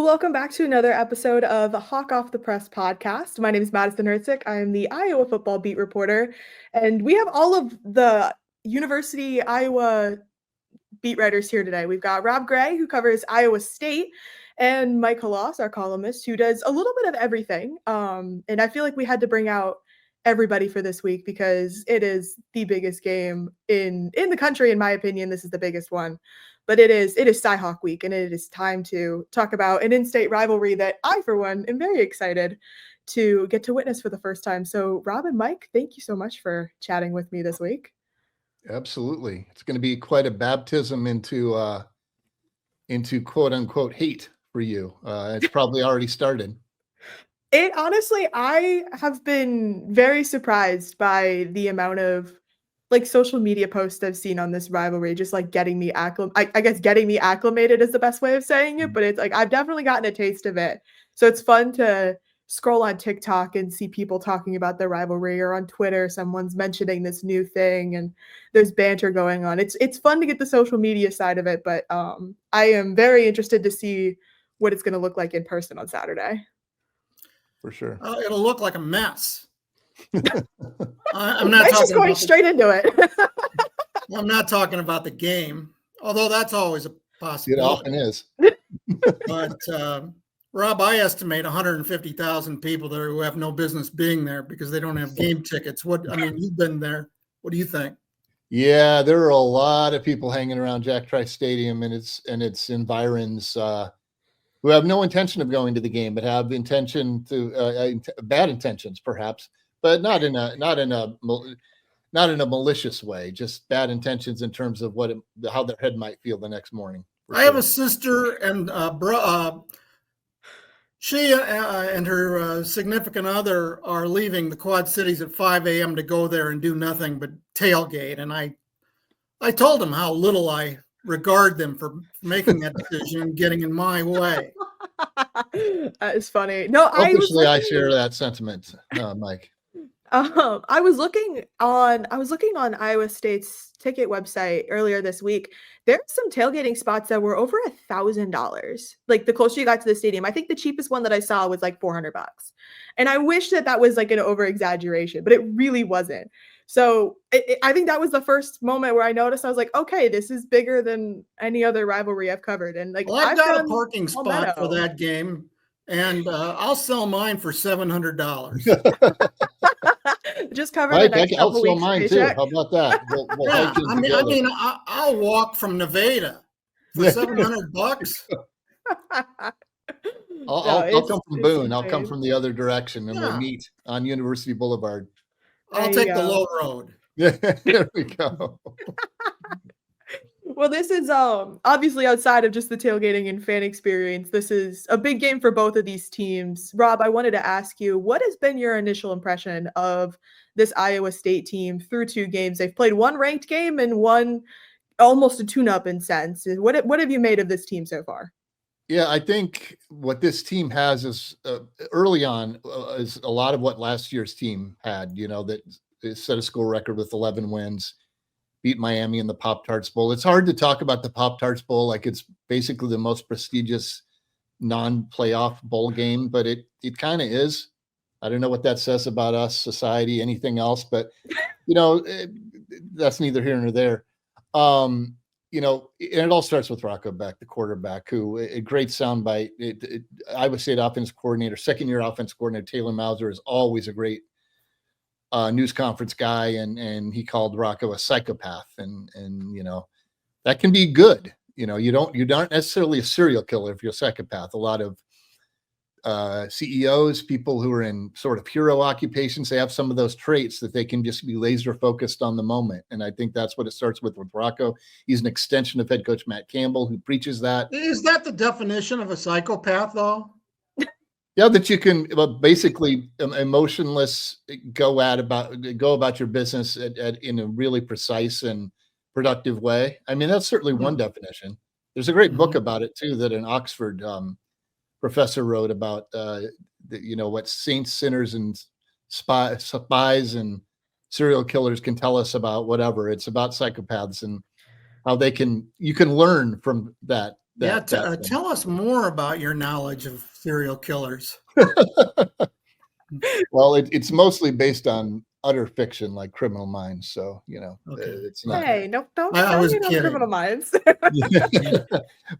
welcome back to another episode of the Hawk Off the Press podcast. My name is Madison Hricik. I am the Iowa football beat reporter, and we have all of the University Iowa beat writers here today. We've got Rob Gray, who covers Iowa State, and Mike Hlas, our columnist, who does a little bit of everything. And I feel like we had to bring out everybody for this week because it is the biggest game in the country. In my opinion, this is the biggest one. But it is Cy-Hawk week, and it is time to talk about an in-state rivalry that I, for one, am very excited to get to witness for the first time. So, Rob and Mike, thank you so much for chatting with me this week. Absolutely. It's going to be quite a baptism into quote unquote hate for you. It's probably already started. It honestly, I have been very surprised by the amount of social media posts I've seen on this rivalry, just like getting me I guess getting me acclimated is the best way of saying it, but it's like I've definitely gotten a taste of it. So it's fun to scroll on TikTok and see people talking about their rivalry, or on Twitter, someone's mentioning this new thing and there's banter going on. It's fun to get the social media side of it, but I am very interested to see what it's going to look like in person on Saturday. For sure. It'll look like a mess. I'm not Mike's just going straight into it. I'm not talking about the game, although that's always a possibility. It often is. But Rob, I estimate 150,000 people there who have no business being there because they don't have game tickets. You've been there. What do you think? Yeah, there are a lot of people hanging around Jack Trice Stadium and its environs who have no intention of going to the game, but have intention to bad intentions, perhaps, but not in a malicious way. Just bad intentions in terms of how their head might feel the next morning. I have a sister, and she and her significant other are leaving the Quad Cities at 5 a.m. to go there and do nothing but tailgate. And I told them how little I regard them for making that decision and getting in my way. That is funny. No, I share that sentiment, Mike. I was looking on Iowa State's ticket website earlier this week. There's some tailgating spots that were over $1,000. Like the closer you got to the stadium, I think the cheapest one that I saw was like $400. And I wish that was like an over exaggeration, but it really wasn't. So I think that was the first moment where I noticed, I was like, okay, this is bigger than any other rivalry I've covered. And like, I've got a parking spot for that game, and I'll sell mine for $700. Just cover the next couple weeks. I'll sell mine too. How about that? I'll walk from Nevada for $700. I'll come from Boone. I'll come from the other direction, and we'll meet on University Boulevard. I'll take the low road. Yeah, there we go. Well, this is obviously outside of just the tailgating and fan experience. This is a big game for both of these teams. Rob, I wanted to ask you, what has been your initial impression of this Iowa State team through two games? They've played one ranked game and one almost a tune-up in sense. What have you made of this team so far? Yeah, I think what this team has is early on is a lot of what last year's team had, that set a school record with 11 wins, beat Miami in the Pop-Tarts Bowl. It's hard to talk about the Pop-Tarts Bowl like it's basically the most prestigious non-playoff bowl game, but it kind of is. I don't know what that says about us, society, anything else, but, that's neither here nor there. It all starts with Rocco Beck, the quarterback, who a great soundbite. Iowa State offense coordinator, second-year offense coordinator Taylor Mauser is always a great news conference guy, and he called Rocco a psychopath, and that can be good. You're not necessarily a serial killer if you're a psychopath. A lot of CEOs, people who are in sort of hero occupations, they have some of those traits that they can just be laser focused on the moment. And I think that's what it starts with Rocco. He's an extension of head coach Matt Campbell, who preaches that. Is that the definition of a psychopath, though? Yeah, that you can basically emotionless go about your business in a really precise and productive way. I mean, that's certainly one definition. There's a great book about it too that an Oxford professor wrote about what saints, sinners, and spies and serial killers can tell us about whatever. It's about psychopaths and how you can learn from that Tell us more about your knowledge of serial killers. Well, it's mostly based on utter fiction, like Criminal Minds. So Okay. it's not. Hey, don't I was hate on kidding. Criminal Minds.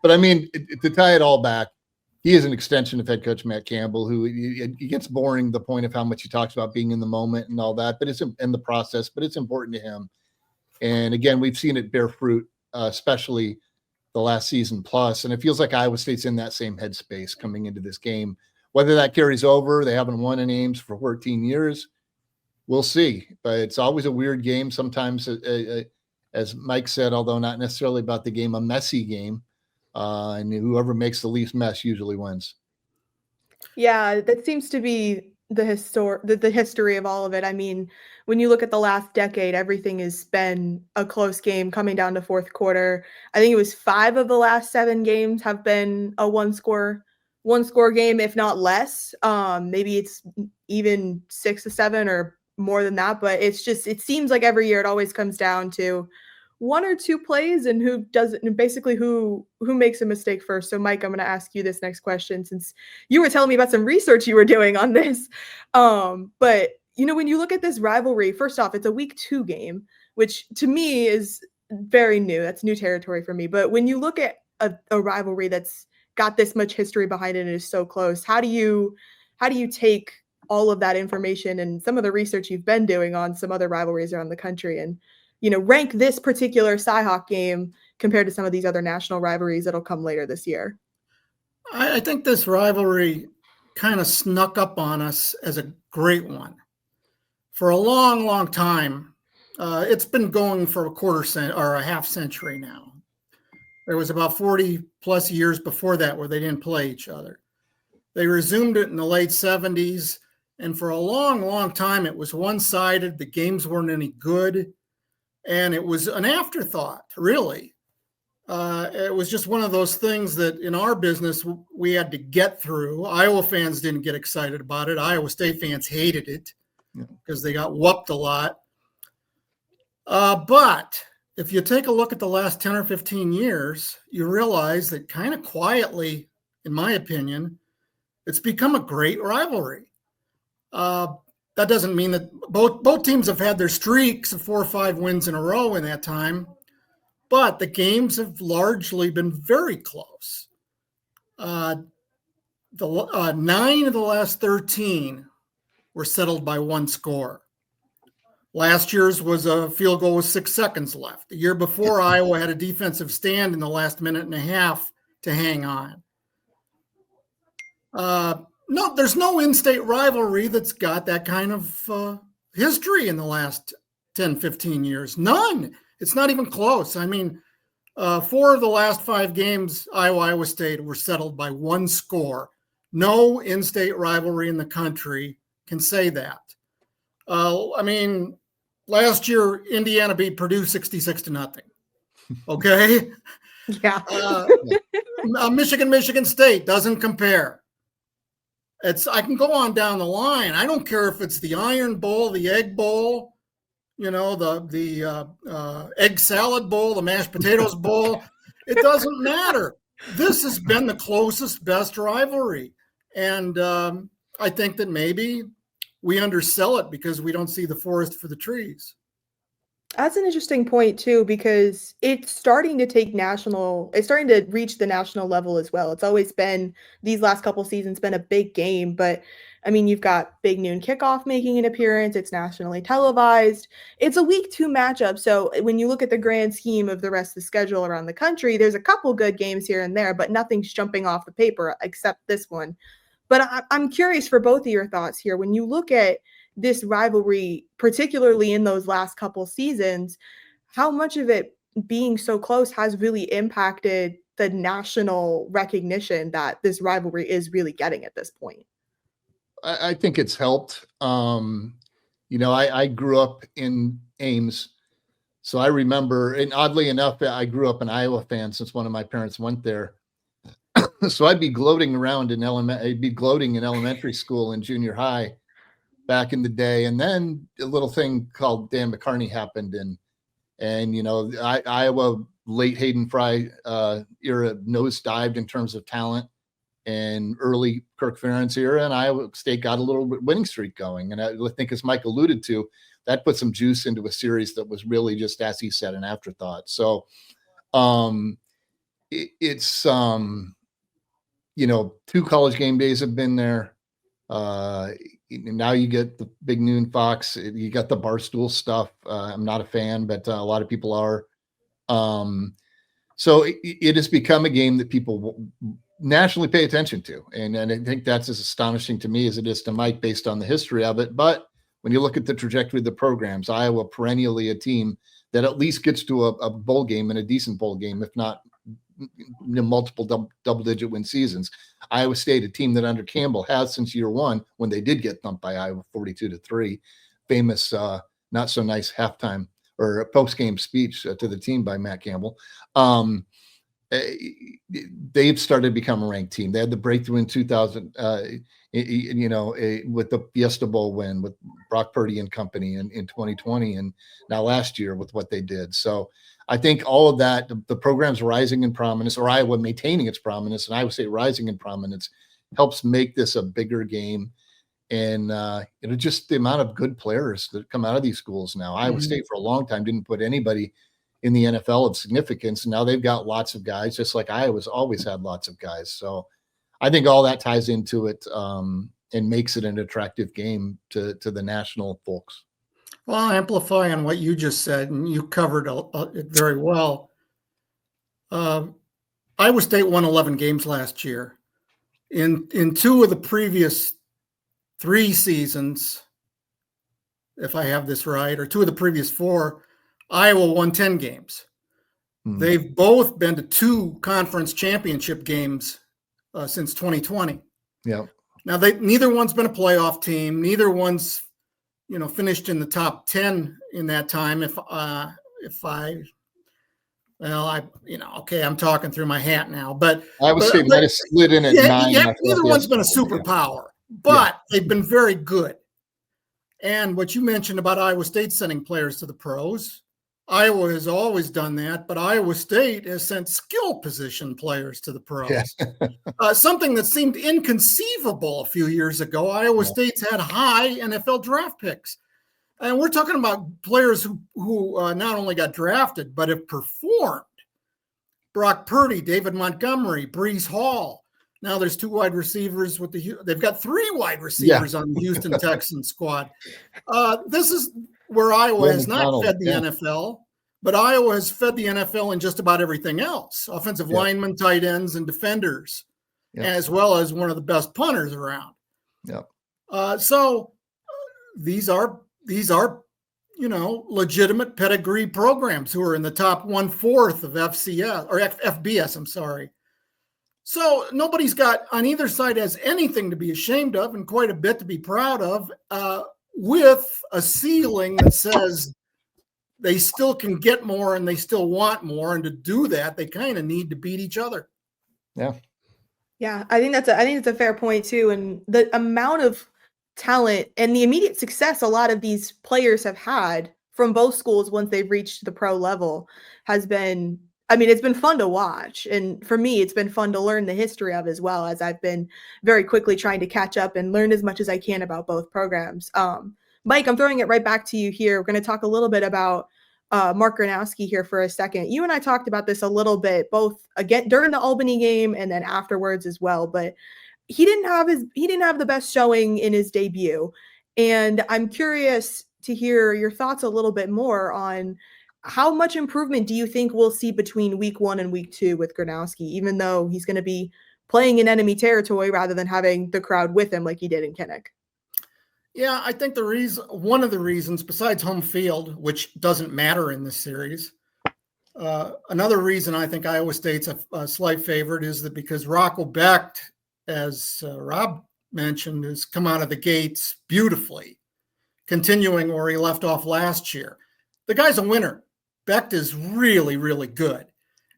But I mean, to tie it all back, he is an extension of head coach Matt Campbell, who it gets boring, the point of how much he talks about being in the moment and all that, but it's in the process, but it's important to him. And again, we've seen it bear fruit, especially the last season plus. And it feels like Iowa State's in that same headspace coming into this game. Whether that carries over, they haven't won in Ames for 14 years. We'll see. But it's always a weird game. Sometimes, as Mike said, although not necessarily about the game, a messy game. And whoever makes the least mess usually wins. Yeah, that seems to be the history of all of it. I mean, when you look at the last decade, everything has been a close game coming down to fourth quarter. I think it was 5 of the last 7 games have been a one score game, if not less. Maybe it's even 6 to 7 or more than that, but it seems like every year it always comes down to 1 or 2 plays and who doesn't, and basically who makes a mistake first. So Mike, I'm going to ask you this next question, since you were telling me about some research you were doing on this. But when you look at this rivalry, first off, it's a week 2 game, which to me is very new. That's new territory for me. But when you look at a rivalry that's got this much history behind it and is so close, how do you take all of that information and some of the research you've been doing on some other rivalries around the country and rank this particular Cyhawk game compared to some of these other national rivalries that'll come later this year? I think this rivalry kind of snuck up on us as a great one. For a long, long time, it's been going for a half century now. There was about 40 plus years before that where they didn't play each other. They resumed it in the late 70s, and for a long, long time, it was one-sided. The games weren't any good. And it was an afterthought, really. It was just one of those things that in our business, we had to get through. Iowa fans didn't get excited about it. Iowa State fans hated it because they got whooped a lot. But if you take a look at the last 10 or 15 years, you realize that kind of quietly, in my opinion, it's become a great rivalry. That doesn't mean that both teams have had their streaks of 4 or 5 wins in a row in that time, but the games have largely been very close. 9 of the last 13 were settled by 1 score. Last year's was a field goal with 6 seconds left. The year before, Iowa had a defensive stand in the last minute and a half to hang on. No, there's no in-state rivalry that's got that kind of history in the last 10, 15 years. None. It's not even close. I mean, 4 of the last 5 games, Iowa State, were settled by 1 score. No in-state rivalry in the country can say that. I mean, last year, Indiana beat Purdue 66-0. Okay? Yeah. Michigan State doesn't compare. I can go on down the line. I don't care if it's the Iron Bowl, the Egg Bowl, the Egg Salad Bowl, the Mashed Potatoes Bowl. It doesn't matter. This has been the closest, best rivalry. And I think that maybe we undersell it because we don't see the forest for the trees. That's an interesting point too, because it's starting to reach the national level as well. It's always been, these last couple seasons, been a big game, but I mean, you've got Big Noon Kickoff making an appearance. It's nationally televised. It's a week 2 matchup. So when you look at the grand scheme of the rest of the schedule around the country, there's a couple good games here and there, but nothing's jumping off the paper except this one. But I'm curious for both of your thoughts here. When you look at this rivalry, particularly in those last couple seasons, how much of it being so close has really impacted the national recognition that this rivalry is really getting at this point? I think it's helped. I grew up in Ames, so I remember, and oddly enough, I grew up an Iowa fan since one of my parents went there. So I'd be gloating in elementary school and junior high back in the day. And then a little thing called Dan McCarney happened, and Iowa late Hayden Fry era nosedived in terms of talent, and early Kirk Ferentz era, and Iowa State got a little winning streak going. And I think, as Mike alluded to, that put some juice into a series that was really just, as he said, an afterthought. So it's 2 college game days have been there. Now you get the Big Noon Fox. You got the Barstool stuff. I'm not a fan, but a lot of people are. So it has become a game that people nationally pay attention to. And I think that's as astonishing to me as it is to Mike based on the history of it. But when you look at the trajectory of the programs, Iowa perennially a team that at least gets to a bowl game, and a decent bowl game, if not multiple double-digit win seasons. Iowa State, a team that under Campbell has since year one, when they did get thumped by Iowa 42-3, famous not so nice halftime or post-game speech to the team by Matt Campbell. They've started to become a ranked team. They had the breakthrough in 2000, with the Fiesta Bowl win with Brock Purdy and company in 2020, and now last year with what they did. So I think all of that, the program's rising in prominence, or Iowa maintaining its prominence, and Iowa State rising in prominence, helps make this a bigger game. And just the amount of good players that come out of these schools now. Iowa State for a long time didn't put anybody in the NFL of significance. Now they've got lots of guys, just like Iowa's always had lots of guys. So I think all that ties into it and makes it an attractive game to the national folks. Well, I'll amplify on what you just said, and you covered it very well. Iowa State won 11 games last year. In 2 of the previous 3 seasons, if I have this right, or 2 of the previous 4, Iowa won 10 games. They've both been to 2 conference championship games since 2020. Yeah. Now neither one's been a playoff team. Neither one's, finished in the top 10 in that time. I'm talking through my hat now, but Iowa State might have slid in at 9. Neither one's been a superpower, but they've been very good. And what you mentioned about Iowa State sending players to the pros, Iowa has always done that, but Iowa State has sent skill position players to the pros. Yeah. Something that seemed inconceivable a few years ago. Iowa State's had high NFL draft picks. And we're talking about players who not only got drafted, but have performed. Brock Purdy, David Montgomery, Breece Hall. Now there's 2 wide receivers they've got 3 wide receivers on the Houston Texans squad. This is where Iowa has not fed the NFL, but Iowa has fed the NFL in just about everything else: offensive linemen, tight ends, and defenders, as well as one of the best punters around. So these are legitimate pedigree programs who are in the top 1/4 of FCS or FBS. I'm sorry. So nobody's got on either side has anything to be ashamed of, and quite a bit to be proud of, with a ceiling that says they still can get more and they still want more. And to do that, they kind of need to beat each other. Yeah. Yeah. I think it's a fair point too. And the amount of talent and the immediate success a lot of these players have had from both schools once they've reached the pro level has been, it's been fun to watch. And for me, it's been fun to learn the history of as well, as I've been very quickly trying to catch up and learn as much as I can about both programs. Mike, I'm throwing it right back to you here. We're going to talk a little bit about Mark Gronowski here for a second. You and I talked about this a little bit, both again during the Albany game and then afterwards as well, but he didn't have the best showing in his debut. And I'm curious to hear your thoughts a little bit more on how much improvement do you think we'll see between week 1 and week 2 with Gronowski, even though he's going to be playing in enemy territory rather than having the crowd with him like he did in Kinnick? Yeah, I think one of the reasons, besides home field, which doesn't matter in this series, another reason I think Iowa State's a slight favorite is that because Rocco Becht, as Rob mentioned, has come out of the gates beautifully, continuing where he left off last year. The guy's a winner. Becht is really, really good.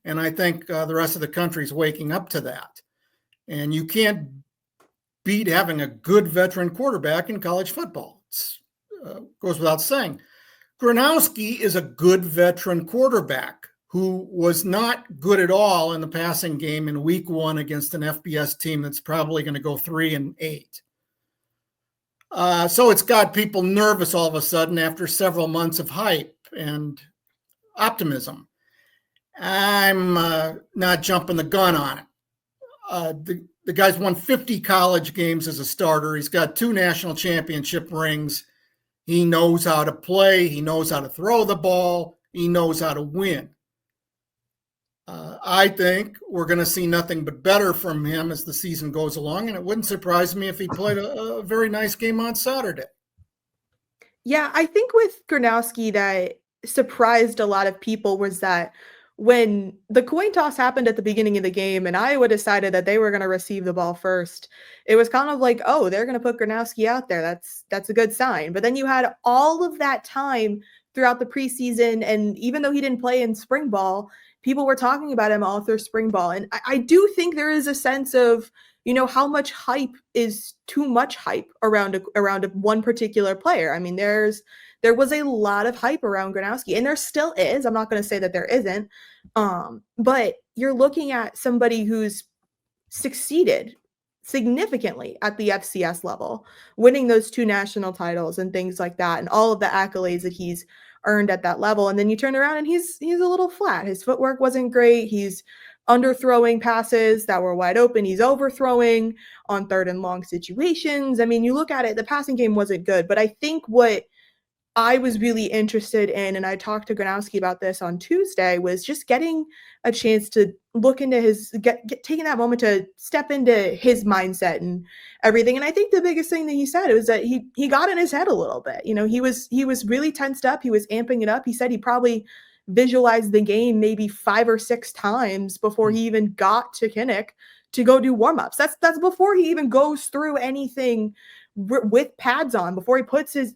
And I think the rest of the country is waking up to that. And you can't beat having a good veteran quarterback in college football. It goes without saying. Gronowski is a good veteran quarterback who was not good at all in the passing game in week 1 against an FBS team that's probably going to go 3-8. So it's got people nervous all of a sudden after several months of hype and optimism. I'm not jumping the gun on it. The guy's won 50 college games as a starter. He's got 2 national championship rings. He knows how to play. He knows how to throw the ball. He knows how to win. I think we're going to see nothing but better from him as the season goes along, and it wouldn't surprise me if he played a very nice game on Saturday. Yeah, I think with Gronowski that surprised a lot of people was that when the coin toss happened at the beginning of the game and Iowa decided that they were going to receive the ball first, it was kind of like, oh, they're going to put Gronowski out there. That's a good sign. But then you had all of that time throughout the preseason, and even though he didn't play in spring ball, people were talking about him all through spring ball. And I do think there is a sense of, how much hype is too much hype around one particular player. I mean, there was a lot of hype around Gronowski, and there still is. I'm not going to say that there isn't. But you're looking at somebody who's succeeded significantly at the FCS level, winning those 2 national titles and things like that, and all of the accolades that he's earned at that level. And then you turn around and he's a little flat. His footwork wasn't great. He's underthrowing passes that were wide open. He's overthrowing on 3rd and long situations. I mean, you look at it, the passing game wasn't good. But I think what I was really interested in, and I talked to Gronowski about this on Tuesday, was just getting a chance to look into taking that moment to step into his mindset and everything. And I think the biggest thing that he said was that he got in his head a little bit. He was really tensed up. He was amping it up. He said he probably visualized the game maybe 5 or 6 times before he even got to Kinnick to go do warmups. That's before he even goes through anything with pads on, before he puts his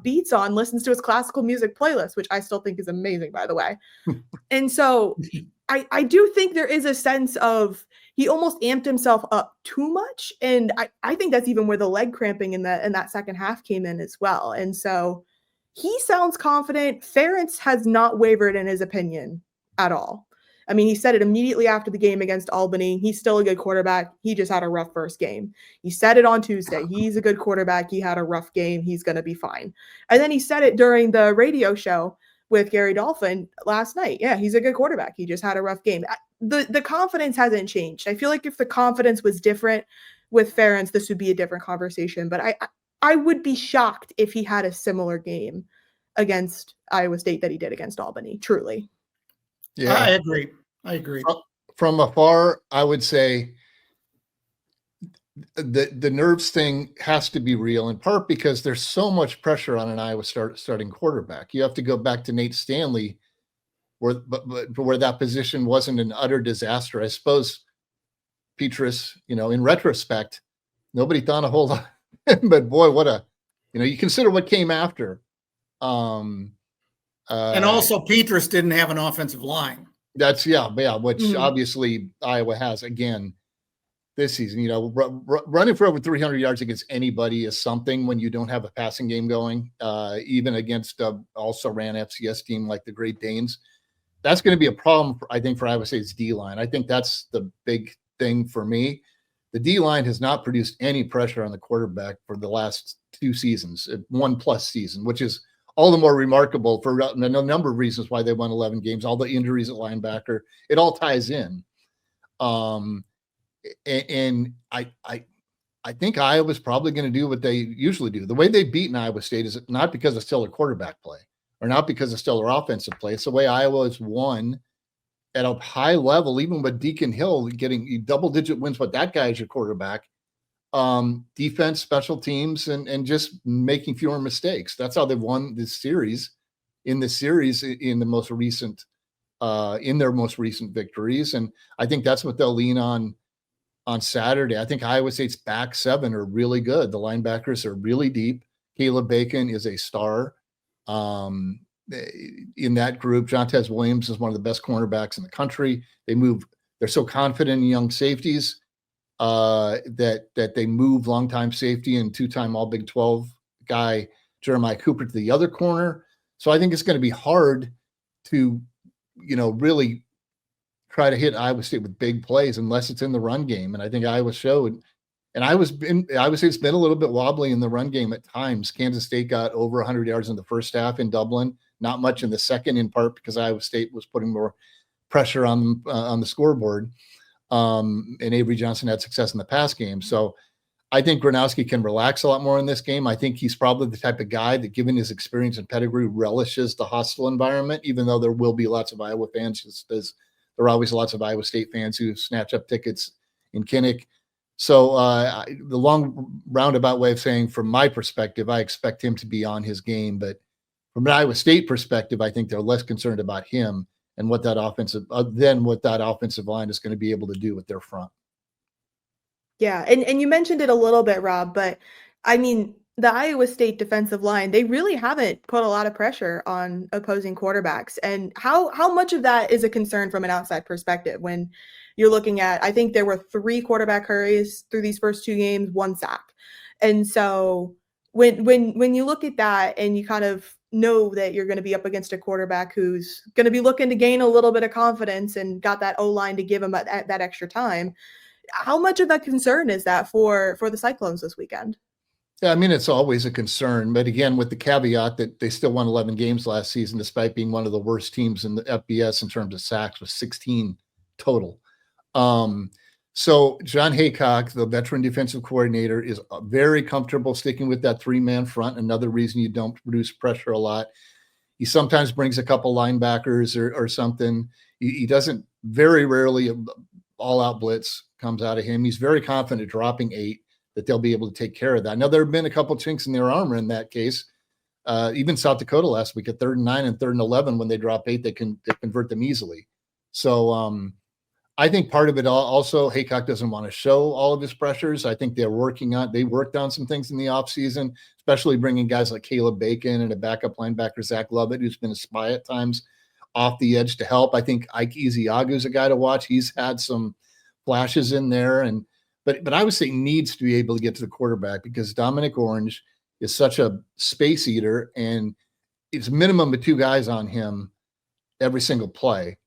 beats on, listens to his classical music playlist, which I still think is amazing, by the way. And so I do think there is a sense of he almost amped himself up too much. And I think that's even where the leg cramping in that second half came in as well. And so he sounds confident. Ferentz has not wavered in his opinion at all. I mean, he said it immediately after the game against Albany. He's still a good quarterback. He just had a rough first game. He said it on Tuesday. He's a good quarterback. He had a rough game. He's going to be fine. And then he said it during the radio show with Gary Dolphin last night. Yeah, he's a good quarterback. He just had a rough game. The confidence hasn't changed. I feel like if the confidence was different with Ferentz, this would be a different conversation. But I would be shocked if he had a similar game against Iowa State that he did against Albany, truly. Yeah, I agree. From afar, I would say the nerves thing has to be real, in part because there's so much pressure on an Iowa starting quarterback. You have to go back to Nate Stanley, where that position wasn't an utter disaster. I suppose Petrus, in retrospect, nobody thought a whole lot, but boy, you consider what came after. And also Petrus didn't have an offensive line. That's which obviously Iowa has again this season. Running for over 300 yards against anybody is something when you don't have a passing game going, even against also ran FCS team like the Great Danes. That's going to be a problem, I think, for Iowa State's D-line. I think that's the big thing for me. The D-line has not produced any pressure on the quarterback for the last 2 seasons, 1+ season, which is all the more remarkable for a number of reasons why they won 11 games, all the injuries at linebacker. It all ties in. And I think Iowa's probably going to do what they usually do. The way they've beaten Iowa State is not because of stellar quarterback play or not because of stellar offensive play. It's the way Iowa has won at a high level, even with Deacon Hill getting double-digit wins, but that guy is your quarterback. Defense, special teams, and just making fewer mistakes. That's how they've won this series in their most recent victories. And I think that's what they'll lean on Saturday. I think Iowa State's back 7 are really good. The linebackers are really deep. Caleb Bacon is a star in that group. Jontez Williams is one of the best cornerbacks in the country. They're so confident in young safeties that they move longtime safety and 2-time All Big 12 guy Jeremiah Cooper to the other corner. So I think it's going to be hard to really try to hit Iowa State with big plays unless it's in the run game. And I think Iowa showed, and I would say it's been a little bit wobbly in the run game at times. Kansas State got over 100 yards in the first half in Dublin, not much in the second, in part because Iowa State was putting more pressure on the scoreboard. And Avery Johnson had success in the pass game. So I think Gronowski can relax a lot more in this game. I think he's probably the type of guy that, given his experience and pedigree, relishes the hostile environment, even though there will be lots of Iowa fans, just as there are always lots of Iowa State fans who snatch up tickets in Kinnick. So the long roundabout way of saying, from my perspective, I expect him to be on his game. But from an Iowa State perspective, I think they're less concerned about him and what that offensive line is going to be able to do with their front. Yeah, and you mentioned it a little bit, Rob, but I mean, the Iowa State defensive line, they really haven't put a lot of pressure on opposing quarterbacks. And how much of that is a concern from an outside perspective when you're looking at, I think there were 3 quarterback hurries through these first 2 games, 1 sack. And so when you look at that and you kind of know that you're going to be up against a quarterback who's going to be looking to gain a little bit of confidence and got that O-line to give him that extra time, how much of a concern is that for the Cyclones this weekend? Yeah, I mean, it's always a concern, but again, with the caveat that they still won 11 games last season, despite being one of the worst teams in the FBS in terms of sacks, with 16 total. So John Haycock, the veteran defensive coordinator, is very comfortable sticking with that 3-man front. Another reason you don't produce pressure a lot. He sometimes brings a couple linebackers or something. He doesn't, very rarely all-out blitz comes out of him. He's very confident dropping 8 that they'll be able to take care of that. Now, there have been a couple chinks in their armor in that case. Even South Dakota last week at 3rd and 9 and 3rd and 11, when they drop 8, they convert them easily. So I think part of it also, Haycock doesn't want to show all of his pressures. I think they worked on some things in the offseason, especially bringing guys like Caleb Bacon and a backup linebacker, Zach Lovett, who's been a spy at times, off the edge to help. I think Ike Ezeagu is a guy to watch. He's had some flashes in there, but I would say needs to be able to get to the quarterback, because Dominic Orange is such a space eater, and it's a minimum of 2 guys on him every single play.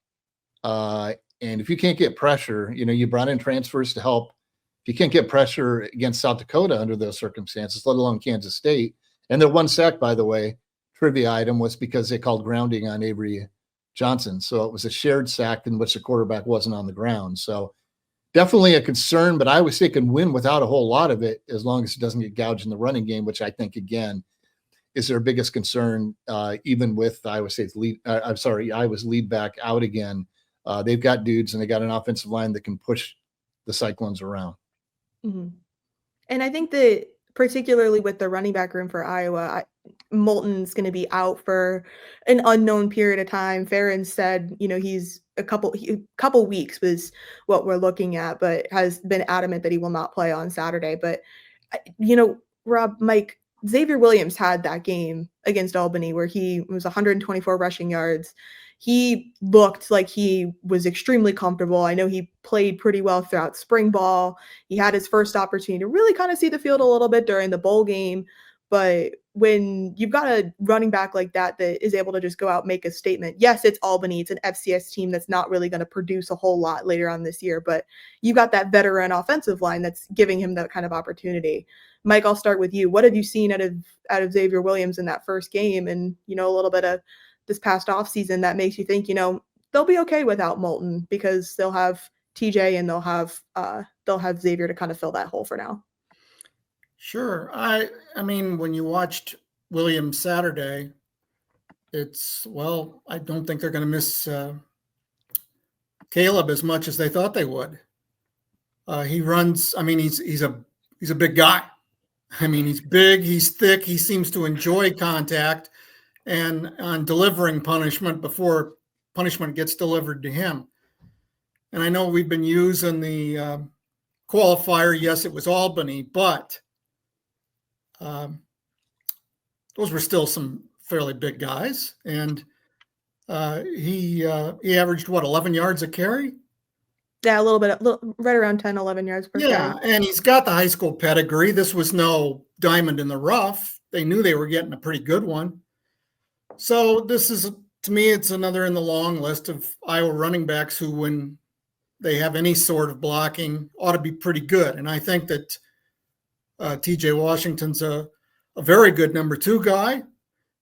And if you can't get pressure, you brought in transfers to help. If you can't get pressure against South Dakota under those circumstances, let alone Kansas State, and their 1 sack, by the way, trivia item, was because they called grounding on Avery Johnson. So it was a shared sack in which the quarterback wasn't on the ground. So definitely a concern, but Iowa State can win without a whole lot of it as long as it doesn't get gouged in the running game, which I think, again, is their biggest concern, even with Iowa's lead back out again. They've got dudes, and they got an offensive line that can push the Cyclones around. Mm-hmm. And I think that particularly with the running back room for Iowa, Moulton's going to be out for an unknown period of time. Farron said, he's a couple weeks was what we're looking at, but has been adamant that he will not play on Saturday. But, Rob, Mike, Xavier Williams had that game against Albany where he was 124 rushing yards. He looked like he was extremely comfortable. I know he played pretty well throughout spring ball. He had his first opportunity to really kind of see the field a little bit during the bowl game. But when you've got a running back like that is able to just go out and make a statement, yes, it's Albany. It's an FCS team that's not really going to produce a whole lot later on this year. But you've got that veteran offensive line that's giving him that kind of opportunity. Mike, I'll start with you. What have you seen out of Xavier Williams in that first game, and a little bit of this past offseason that makes you think, they'll be okay without Moulton because they'll have TJ and they'll have Xavier to kind of fill that hole for now? Sure. I mean, when you watched Williams Saturday, I don't think they're going to miss Caleb as much as they thought they would. He runs. I mean, he's a big guy. I mean, he's big, he's thick, he seems to enjoy contact and on delivering punishment before punishment gets delivered to him. And I know we've been using the qualifier, yes, it was Albany, but those were still some fairly big guys. And he averaged, 11 yards a carry? Yeah, a little bit, right around 10, 11 yards per carry. Yeah, and he's got the high school pedigree. This was no diamond in the rough. They knew they were getting a pretty good one. So this is to me, it's another in the long list of Iowa running backs who, when they have any sort of blocking, ought to be pretty good. And I think that TJ Washington's a very good number 2 guy.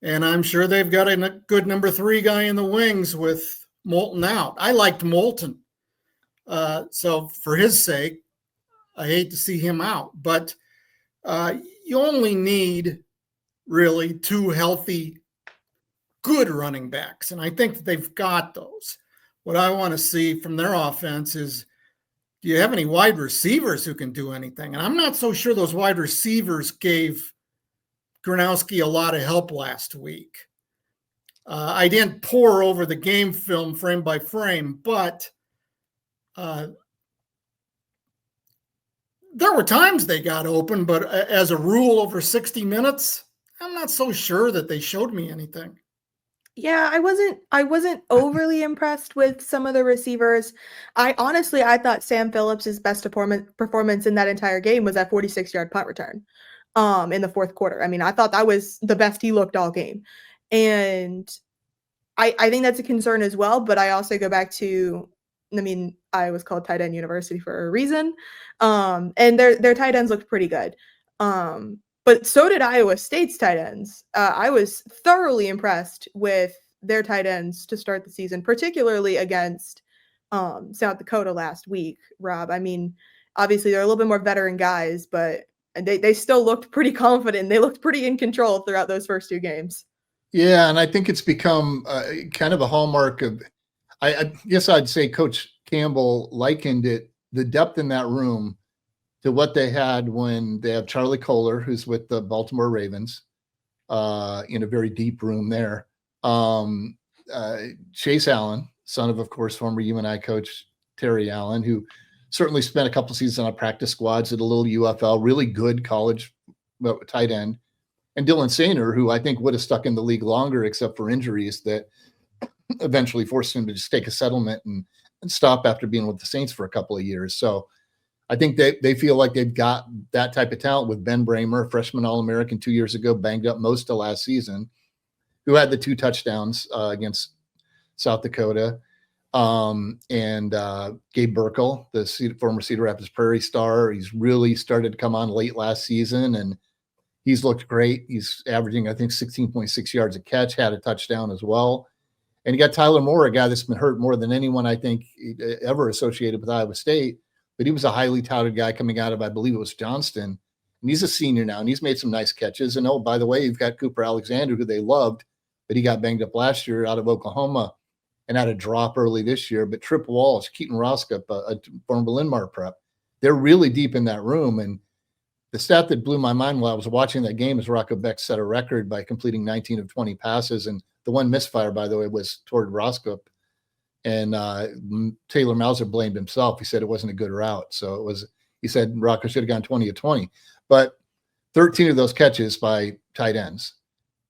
And I'm sure they've got a good number 3 guy in the wings with Moulton out. I liked Moulton. So for his sake, I hate to see him out. But you only need really 2 healthy, good running backs. And I think that they've got those. What I want to see from their offense is, do you have any wide receivers who can do anything? And I'm not so sure those wide receivers gave Gronowski a lot of help last week. I didn't pore over the game film frame by frame, but there were times they got open, but as a rule, over 60 minutes, I'm not so sure that they showed me anything. Yeah, I wasn't overly impressed with some of the receivers. I thought Sam Phillips' best performance in that entire game was that 46-yard punt return in the fourth quarter. I mean, I thought that was the best he looked all game. And I think that's a concern as well, but I also go back to, I mean, Iowa's called Tight End University for a reason. And their tight ends looked pretty good. But so did Iowa State's tight ends. I was thoroughly impressed with their tight ends to start the season, particularly against South Dakota last week, Rob. I mean, obviously they're a little bit more veteran guys, but they still looked pretty confident. They looked pretty in control throughout those first 2 games. Yeah, and I think it's become kind of a hallmark of, I guess I'd say Coach Campbell likened it, the depth in that room, to what they had when they have Charlie Kohler, who's with the Baltimore Ravens, in a very deep room there. Chase Allen, son of course, former UNI coach Terry Allen, who certainly spent a couple seasons on practice squads at a little UFL, really good college tight end. And Dylan Sainer, who I think would have stuck in the league longer, except for injuries that eventually forced him to just take a settlement and stop after being with the Saints for a couple of years. So I think they feel like they've got that type of talent with Ben Bramer, freshman All-American 2 years ago, banged up most of last season, who had the 2 touchdowns against South Dakota, and Gabe Burkle, the former Cedar Rapids Prairie star. He's really started to come on late last season, and he's looked great. He's averaging, I think, 16.6 yards a catch, had a touchdown as well. And you got Tyler Moore, a guy that's been hurt more than anyone I think ever associated with Iowa State. But he was a highly touted guy coming out of, I believe it was Johnston. And he's a senior now, and he's made some nice catches. And, oh, by the way, you've got Cooper Alexander, who they loved, but he got banged up last year out of Oklahoma and had a drop early this year. But Tripp Walsh, Keaton Roskup, a former Linmar prep, they're really deep in that room. And the stat that blew my mind while I was watching that game is Rocco Beck set a record by completing 19 of 20 passes. And the one misfire, by the way, was toward Roskup. And Taylor Mauser blamed himself. He said it wasn't a good route. So he said Rocco should have gone 20 of 20. But 13 of those catches by tight ends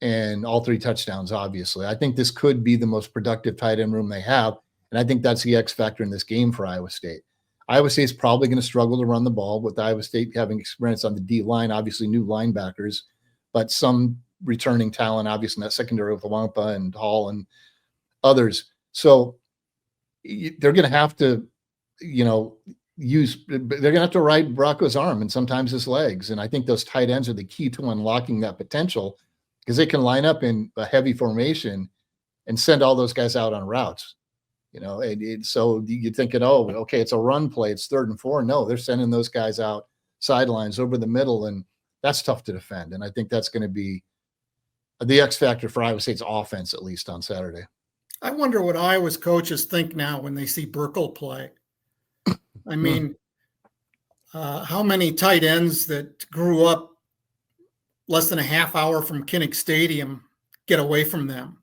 and all 3 touchdowns, obviously. I think this could be the most productive tight end room they have. And I think that's the X factor in this game for Iowa State. Iowa State's probably going to struggle to run the ball, with Iowa State having experience on the D line, obviously new linebackers, but some returning talent, obviously in that secondary with Wampa and Hall and others. So they're going to have to, they're going to have to ride Rocco's arm and sometimes his legs. And I think those tight ends are the key to unlocking that potential, because they can line up in a heavy formation and send all those guys out on routes. So you're thinking, oh, okay, it's a run play, it's 3rd and 4. No, they're sending those guys out sidelines over the middle, and that's tough to defend. And I think that's going to be the X factor for Iowa State's offense, at least on Saturday. I wonder what Iowa's coaches think now when they see Burkle play. I mean, how many tight ends that grew up less than a half hour from Kinnick Stadium get away from them?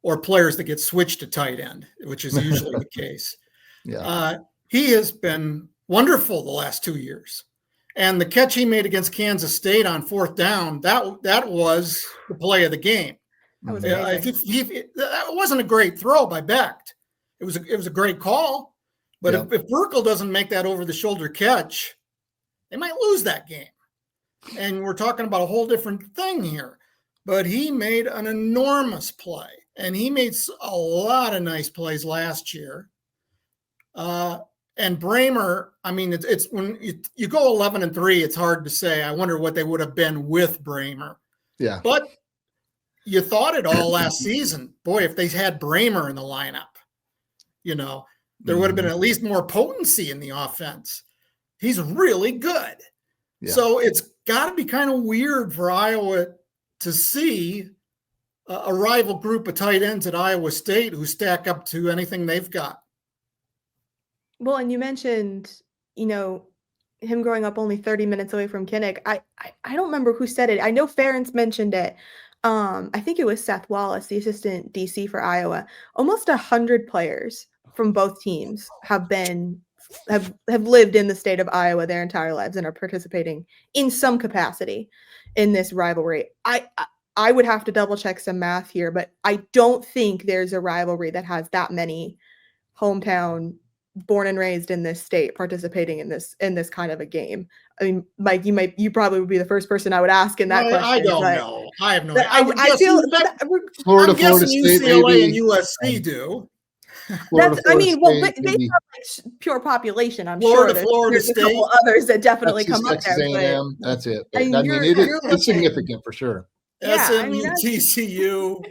Or players that get switched to tight end, which is usually the case. Yeah. He has been wonderful the last 2 years. And the catch he made against Kansas State on 4th down, that was the play of the game. That wasn't a great throw by Becht. It was a great call. But if Burkle doesn't make that over-the-shoulder catch, they might lose that game. And we're talking about a whole different thing here. But he made an enormous play. and he made a lot of nice plays last year. And Bramer, I mean, it's when you go 11-3, it's hard to say. I wonder what they would have been with Bramer. Yeah. But you thought it all last season. Boy, if they had Bramer in the lineup, there would have been at least more potency in the offense. He's really good. Yeah. So it's got to be kind of weird for Iowa to see a rival group of tight ends at Iowa State who stack up to anything they've got. Well, and you mentioned, him growing up only 30 minutes away from Kinnick. I don't remember who said it. I know Ferentz mentioned it. I think it was Seth Wallace, the assistant DC for Iowa. Almost 100 players from both teams have lived in the state of Iowa their entire lives and are participating in some capacity in this rivalry. I would have to double check some math here, but I don't think there's a rivalry that has that many hometown, born and raised in this state participating in this kind of a game. I mean, Mike, you probably would be the first person I would ask in that question. I don't know. I have no idea. I feel Florida State, UCLA maybe. And USC do. They have like pure population. I'm sure there's State. A couple others that definitely come up there. But, that's it. But, it's significant for sure. SMU, TCU.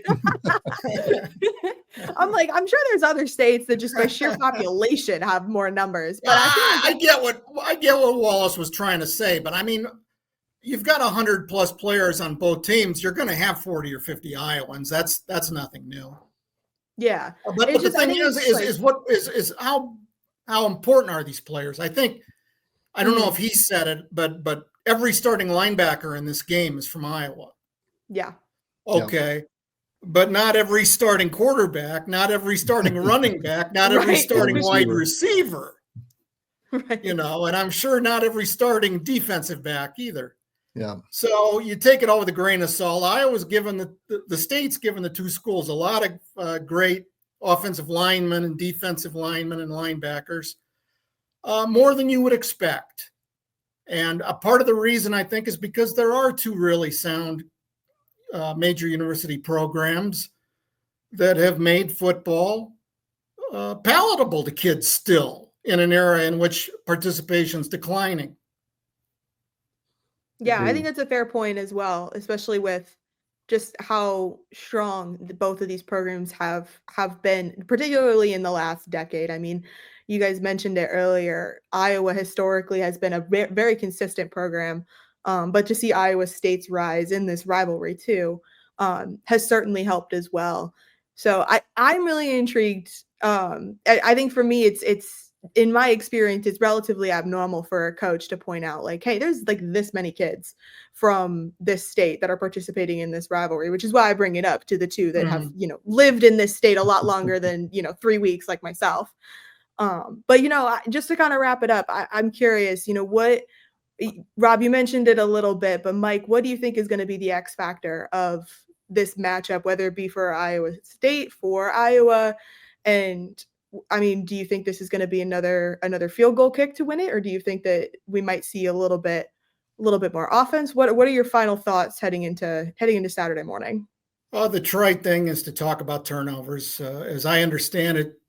I'm sure there's other states that just by sheer population have more numbers. But I get what Wallace was trying to say. But I mean, you've got 100 plus players on both teams. You're going to have 40 or 50 Iowans. That's nothing new. Yeah, but the thing is how important are these players? I think I don't know if he said it, but every starting linebacker in this game is from Iowa. Yeah. Okay. Yeah. But not every starting quarterback, not every starting running back, not every starting wide receiver. Right. And I'm sure not every starting defensive back either. Yeah. So you take it all with a grain of salt. Iowa's given the state's given the two schools a lot of great offensive linemen and defensive linemen and linebackers, more than you would expect. And a part of the reason I think is because there are two really sound major university programs that have made football palatable to kids still in an era in which participation is declining. Yeah, I think that's a fair point as well, especially with just how strong both of these programs have been, particularly in the last decade. I mean, you guys mentioned it earlier. Iowa historically has been a very consistent program, but to see Iowa State's rise in this rivalry too has certainly helped as well. So I'm really intrigued. I think for me, it's in my experience, it's relatively abnormal for a coach to point out like, hey, there's like this many kids from this state that are participating in this rivalry, which is why I bring it up to the two that have, lived in this state a lot longer than, 3 weeks like myself. But, just to kind of wrap it up, I'm curious, what, Rob, you mentioned it a little bit, but Mike, what do you think is going to be the X factor of this matchup, whether it be for Iowa State, for Iowa? And I mean, do you think this is going to be another field goal kick to win it? Or do you think that we might see a little bit more offense? What are your final thoughts heading into Saturday morning? Well, the trite thing is to talk about turnovers. As I understand it,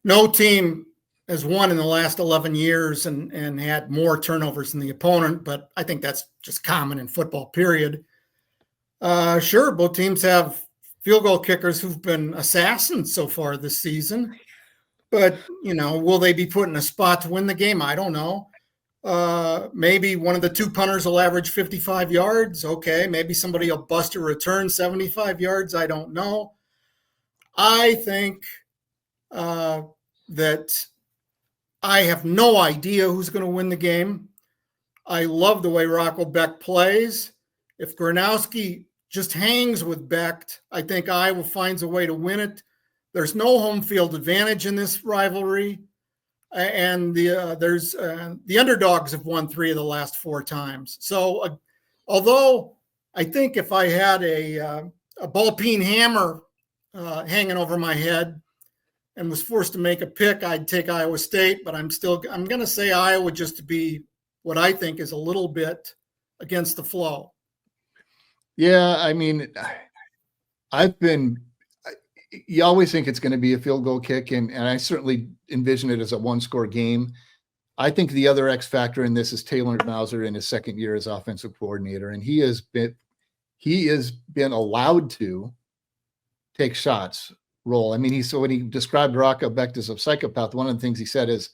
no team has won in the last 11 years and had more turnovers than the opponent, but I think that's just common in football, period. Sure, both teams have field goal kickers who've been assassins so far this season, but will they be put in a spot to win the game? I don't know. Maybe one of the two punters will average 55 yards. Okay. Maybe somebody will bust a return 75 yards. I don't know. I think that I have no idea who's going to win the game. I love the way Rocco Beck plays. If Gronowski just hangs with Becht, I think Iowa finds a way to win it. There's no home field advantage in this rivalry. And the underdogs have won 3 of the last 4 times. So although I think if I had a ball peen hammer hanging over my head and was forced to make a pick, I'd take Iowa State, but I'm going to say Iowa just to be what I think is a little bit against the flow. Yeah, I mean, You always think it's going to be a field goal kick, and I certainly envision it as a one-score game. I think the other X factor in this is Taylor Mauser in his second year as offensive coordinator, and he has been allowed to take shots, roll. I mean, when he described Rocco Becht as a psychopath, one of the things he said is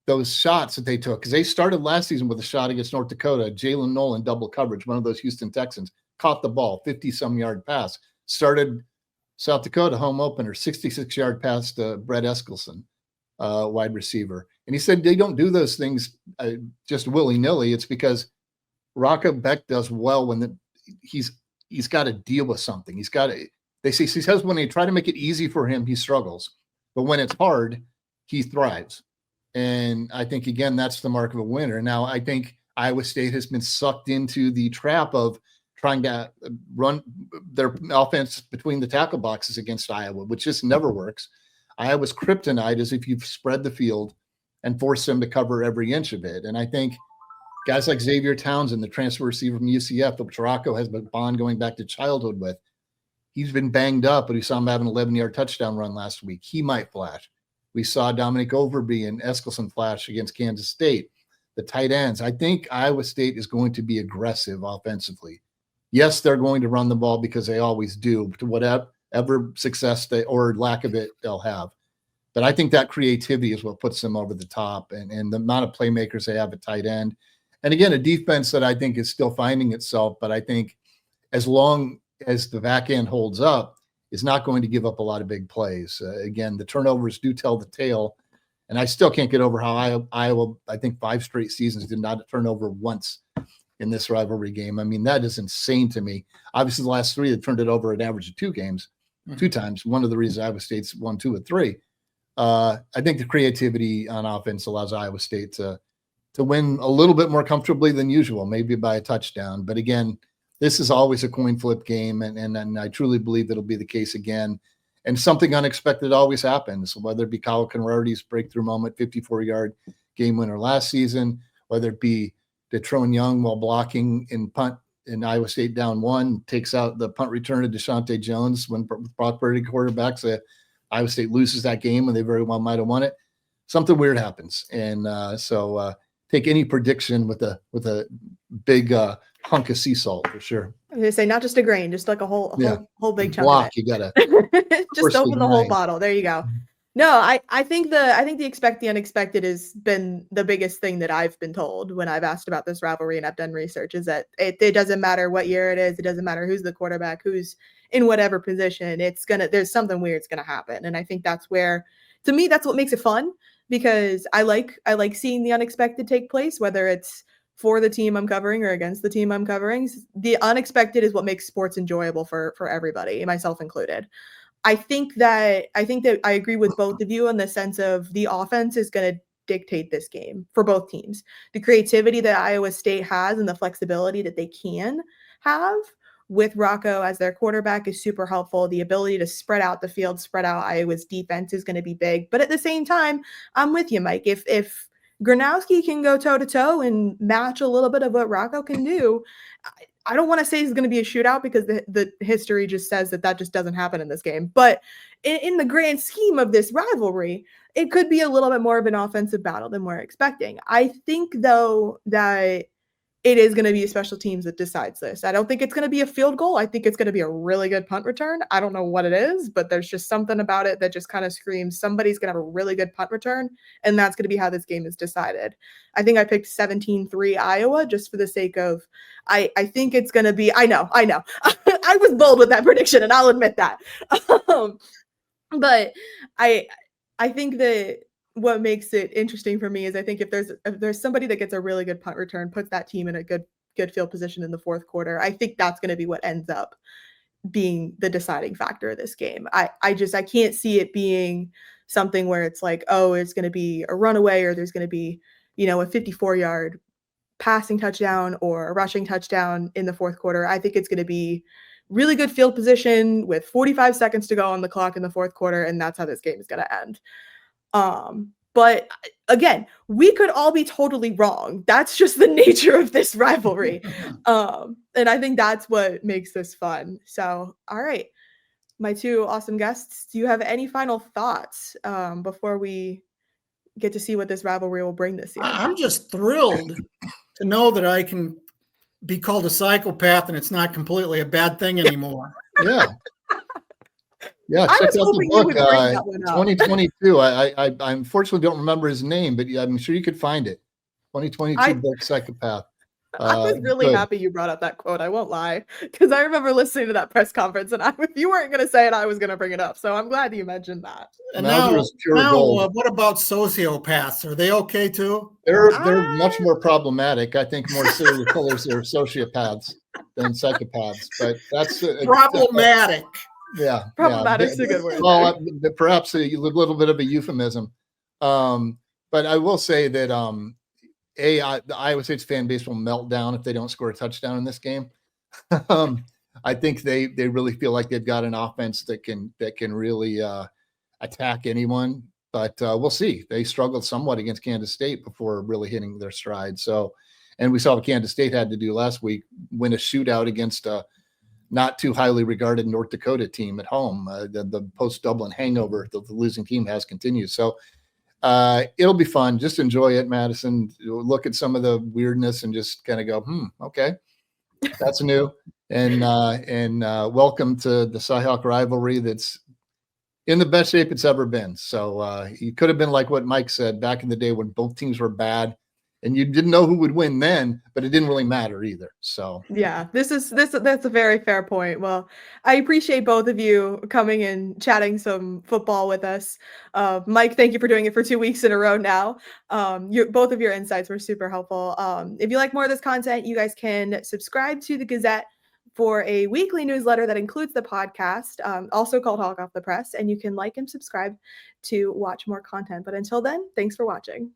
those shots that they took, because they started last season with a shot against North Dakota, Jalen Nolan double coverage, one of those Houston Texans, caught the ball, 50-some yard pass, started South Dakota home opener, 66-yard pass to Brett Eskelson, wide receiver. And he said they don't do those things just willy-nilly. It's because Rocco Becht does well when he's got to deal with something. He says when they try to make it easy for him, he struggles. But when it's hard, he thrives. And I think, again, that's the mark of a winner. Now, I think Iowa State has been sucked into the trap of trying to run their offense between the tackle boxes against Iowa, which just never works. Iowa's kryptonite is if you spread the field and force them to cover every inch of it. And I think guys like Xavier Townsend, the transfer receiver from UCF, which Rocco has a bond going back to childhood with, he's been banged up, but we saw him have an 11-yard touchdown run last week. He might flash. We saw Dominic Overby and Eskelson flash against Kansas State. The tight ends. I think Iowa State is going to be aggressive offensively. Yes, they're going to run the ball because they always do, to whatever success or lack of it they'll have. But I think that creativity is what puts them over the top, and the amount of playmakers they have at tight end. And again, a defense that I think is still finding itself, but I think as long as the back end holds up, is not going to give up a lot of big plays. Again, the turnovers do tell the tale, and I still can't get over how Iowa, I think 5 straight seasons, did not turn over once in this rivalry game. I mean, that is insane to me. Obviously, the last 3 have turned it over an average of 2 times. One of the reasons Iowa State's won 2 of 3. I think the creativity on offense allows Iowa State to win a little bit more comfortably than usual, maybe by a touchdown. But again, this is always a coin flip game, and I truly believe it'll be the case again. And something unexpected always happens, whether it be Kyle Conrarty's breakthrough moment, 54-yard game winner last season, whether it be Detrone Young while blocking in punt in Iowa State down 1, takes out the punt return to Deshaunte Jones when Brock Purdy quarterbacks. Iowa State loses that game, and they very well might have won it. Something weird happens, and so take any prediction with a big hunk of sea salt for sure. I was gonna say not just a grain, just like a whole big chunk block. of it. You gotta just open the whole bottle. There you go. No, I think the expect the unexpected has been the biggest thing that I've been told when I've asked about this rivalry and I've done research, is that it doesn't matter what year it is, it doesn't matter who's the quarterback, who's in whatever position, there's something weird's gonna happen. And I think that's where, to me, that's what makes it fun, because I like seeing the unexpected take place, whether it's for the team I'm covering or against the team I'm covering. The unexpected is what makes sports enjoyable for everybody, myself included. I think that I agree with both of you in the sense of the offense is going to dictate this game for both teams. The creativity that Iowa State has and the flexibility that they can have with Rocco as their quarterback is super helpful. The ability to spread out the field, spread out Iowa's defense is going to be big. But at the same time, I'm with you, Mike. If Gronowski can go toe-to-toe and match a little bit of what Rocco can do, I don't want to say it's going to be a shootout, because the history just says that just doesn't happen in this game. But in the grand scheme of this rivalry, it could be a little bit more of an offensive battle than we're expecting. I think, though, that it is going to be special teams that decides this. I don't think it's going to be a field goal. I think it's going to be a really good punt return. I don't know what it is, but there's just something about it that just kind of screams somebody's going to have a really good punt return, and that's going to be how this game is decided. I think I picked 17-3 Iowa just for the sake of, I think it's going to be, I know. I was bold with that prediction, and I'll admit that. But I think that what makes it interesting for me is I think if there's somebody that gets a really good punt return, puts that team in a good field position in the fourth quarter, I think that's going to be what ends up being the deciding factor of this game. I can't see it being something where it's like, oh, it's going to be a runaway, or there's going to be, a 54-yard passing touchdown or a rushing touchdown in the fourth quarter. I think it's going to be really good field position with 45 seconds to go on the clock in the fourth quarter, and that's how this game is going to end. But again, we could all be totally wrong. That's just the nature of this rivalry. And I think that's what makes this fun. So, all right. my two awesome guests. Do you have any final thoughts before we get to see what this rivalry will bring this year? I'm just thrilled to know that I can be called a psychopath and it's not completely a bad thing anymore. Yeah. Yeah, I check was out the hoping you book, would bring that one up. 2022. I unfortunately don't remember his name, but I'm sure you could find it. 2022 book, Psychopath. I was really happy you brought up that quote. I won't lie, because I remember listening to that press conference, and if you weren't going to say it, I was going to bring it up. So I'm glad you mentioned that. And now what about sociopaths? Are they okay too? They're much more problematic. I think more serial killers are sociopaths than psychopaths, but that's problematic. Yeah, problematic's a good word. Well, perhaps a little bit of a euphemism, but I will say that the Iowa State's fan base will melt down if they don't score a touchdown in this game. I think they really feel like they've got an offense that can really attack anyone, but we'll see. They struggled somewhat against Kansas State before really hitting their stride. So, and we saw what Kansas State had to do last week, win a shootout against a not too highly regarded North Dakota team at home. The post-Dublin hangover that the losing team has continued. So it'll be fun. Just enjoy it, Madison. Look at some of the weirdness and just kind of go, okay, that's new. And welcome to the Cyhawk rivalry that's in the best shape it's ever been. So it could have been like what Mike said back in the day when both teams were bad and you didn't know who would win then, but it didn't really matter either. So yeah, that's a very fair point. Well, I appreciate both of you coming and chatting some football with us. Mike, thank you for doing it for 2 weeks in a row now. Both of your insights were super helpful. If you like more of this content, you guys can subscribe to the Gazette for a weekly newsletter that includes the podcast, also called Hog Off the Press, and you can like and subscribe to watch more content. But until then, thanks for watching.